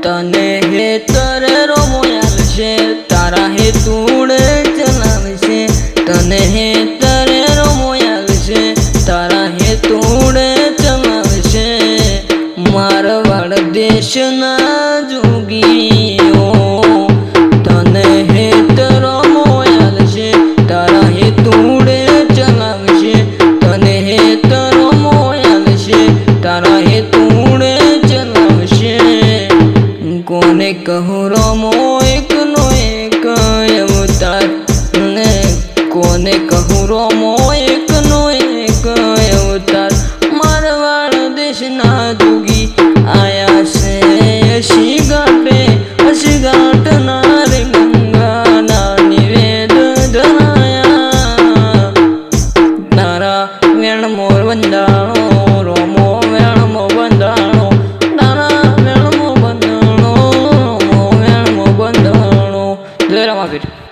तने हे तरे रोमोयाल छे तारा हे तूड़े चलावशे तने हे तरे रोमोयाल छे तारा हे तूड़े चलावशे मारवाड़ देशना जोगीओ तने हे तरो मोयाल छे तारा हे तूड़े चलावशे तने हे तरो मोयाल छे तारा हे तूड़े चलावशे कोने कहूँ रोमो एकनो एक अवतार ने कोने कहूँ रोमो एकनो एक अवतार मारवाड़ देशना जोगी आया से अशी गाठ नारे गंगा ना निवेद धनाया तारा वेण मोर बंदाणो रोमो वेण मो बंदाणो तारा वेण मो बंदाणो रोमो वेण मो बंदाणो जय रामापीर।